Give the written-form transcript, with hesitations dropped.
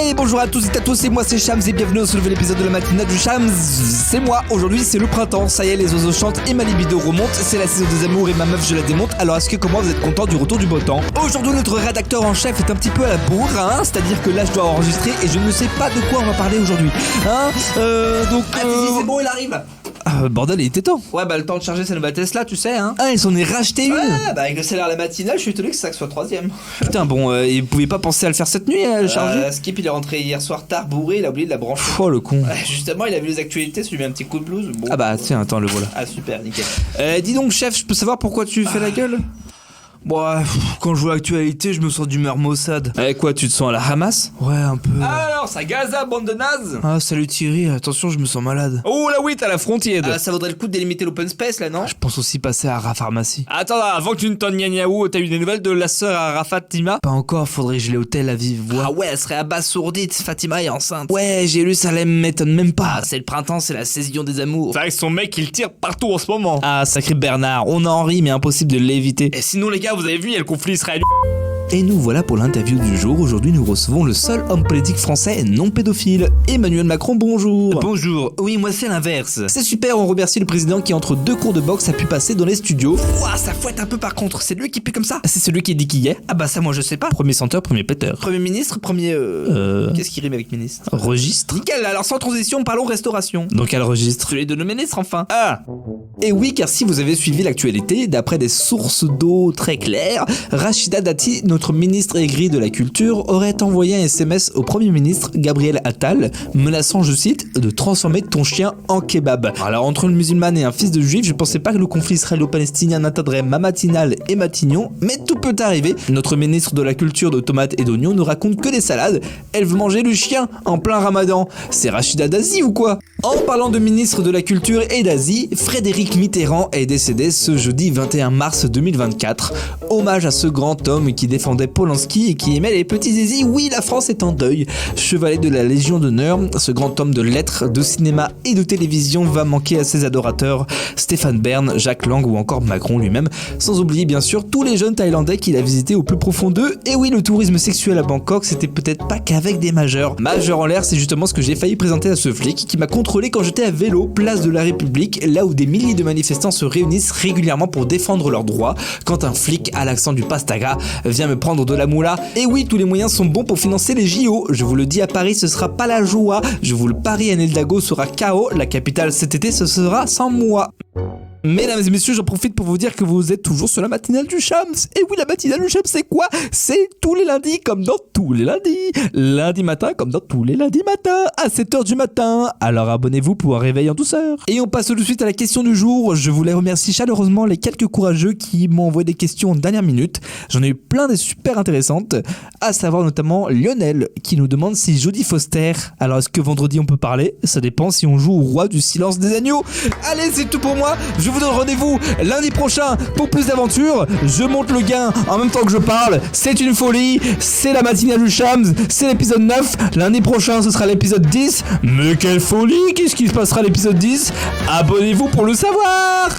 Et bonjour à tous et à tous, c'est moi, c'est Shams et bienvenue dans ce nouvel épisode de la matinale du Shams. C'est moi, aujourd'hui c'est le printemps, ça y est les oiseaux chantent et ma libido remonte, c'est la saison des amours et ma meuf je la démonte, alors est-ce que comme moi vous êtes content du retour du beau temps? Aujourd'hui notre rédacteur en chef est un petit peu à la bourre, hein, c'est-à-dire que là je dois enregistrer et je ne sais pas de quoi on va parler aujourd'hui. Hein, c'est bon, il arrive. Bordel, il était temps. Ouais, bah le temps de charger sa nouvelle Tesla, tu sais, hein. Ah, il s'en est racheté une. Ouais, bah avec le salaire à la matinale, je suis étonné que ça soit 3ème. Putain, bon, il pouvait pas penser à le faire cette nuit, à le charger. Skip, il est rentré hier soir tard, bourré, il a oublié de la brancher. Oh le con. Ouais, justement, il a vu les actualités, ça lui met un petit coup de blues. Bon. Ah bah tiens, attends, le voilà. Ah super, nickel. Dis donc chef, je peux savoir pourquoi tu fais la gueule? Bon, quand je vois l'actualité, je me sens d'humeur maussade. Quoi, tu te sens à la Hamas? Ouais, un peu. Alors, ça gaza, bande de nazes. Ah, salut Thierry, attention, je me sens malade. Oh là oui, t'as la frontière. Ça vaudrait le coup de délimiter l'open space, là, non? Je pense aussi passer à Pharmacie. Attends, avant que tu ne t'en Niaou, t'as eu des nouvelles de la sœur Arafat Tima? Pas encore, faudrait que je l'ai au tel à vive voix. Ah ouais, elle serait abasourdite, Fatima est enceinte. Ouais, j'ai lu, ça m'étonne même pas. Ah, c'est le printemps, c'est la saison des amours. C'est vrai que son mec, il tire partout en ce moment. Ah, sacré Bernard, on en rit, mais impossible de l'éviter. Et sinon, les gars, vous avez vu, il y a le conflit israélien. Et nous voilà pour l'interview du jour. Aujourd'hui, nous recevons le seul homme politique français non pédophile, Emmanuel Macron. Bonjour. Bonjour. Oui, moi c'est l'inverse. C'est super, on remercie le président qui entre deux cours de boxe a pu passer dans les studios. Ouah, ça fouette un peu par contre. C'est lui qui pue comme ça. C'est celui qui dit qui y est. Ah bah ça, moi je sais pas. Premier senteur, premier péteur. Premier ministre, premier. Qu'est-ce qui rime avec ministre? Registre. Nickel. Alors sans transition, parlons restauration. Donc quel registre? Celui de nos ministres enfin. Ah. Et oui, car si vous avez suivi l'actualité, d'après des sources d'eau très claires, Rachida Dati, notre ministre aigrie de la culture, aurait envoyé un SMS au Premier ministre Gabriel Attal, menaçant, je cite, de transformer ton chien en kebab. Alors entre une musulmane et un fils de juif, je pensais pas que le conflit israélo-palestinien n'atteindrait ma matinale et Matignon, mais tout peut arriver. Notre ministre de la culture de tomates et d'oignons ne raconte que des salades. Elle veut manger le chien en plein ramadan. C'est Rachida Dati ou quoi? En parlant de ministre de la culture et d'Asie, Frédéric Mitterrand est décédé ce jeudi 21 mars 2024. Hommage à ce grand homme qui défendait Polanski et qui aimait les petits zizis. Oui, la France est en deuil. Chevalier de la Légion d'honneur, ce grand homme de lettres, de cinéma et de télévision va manquer à ses adorateurs, Stéphane Bern, Jacques Lang ou encore Macron lui-même, sans oublier bien sûr tous les jeunes Thaïlandais qu'il a visités au plus profond d'eux. Et oui, le tourisme sexuel à Bangkok, c'était peut-être pas qu'avec des majeurs. Majeur en l'air, c'est justement ce que j'ai failli présenter à ce flic qui m'a contrôlé quand j'étais à vélo, place de la République, là où des milliers de manifestants se réunissent régulièrement pour défendre leurs droits, quand un flic à l'accent du pastaga vient me prendre de la moula. Et oui, tous les moyens sont bons pour financer les JO. Je vous le dis, à Paris, ce sera pas la joie. Je vous le parie, Anne Hidalgo sera KO. La capitale cet été, ce sera sans moi. Mesdames et messieurs, j'en profite pour vous dire que vous êtes toujours sur la matinale du Shams. Et oui, la matinale du Shams, c'est quoi? C'est tous les lundis comme dans tous les lundis. Lundi matin comme dans tous les lundis matins, à 7h du matin. Alors abonnez-vous pour un réveil en douceur. Et on passe tout de suite à la question du jour. Je voulais remercier chaleureusement les quelques courageux qui m'ont envoyé des questions en dernière minute. J'en ai eu plein des super intéressantes, à savoir notamment Lionel qui nous demande si Jodie Foster. Alors est-ce que vendredi on peut parler? Ça dépend si on joue au roi du silence des agneaux. Allez, c'est tout pour moi. Je vous donne rendez-vous lundi prochain pour plus d'aventures. Je monte le gain en même temps que je parle. C'est une folie. C'est la matinale du Shams. C'est l'épisode 9. Lundi prochain, ce sera l'épisode 10. Mais quelle folie! Qu'est-ce qui se passera à l'épisode 10? Abonnez-vous pour le savoir.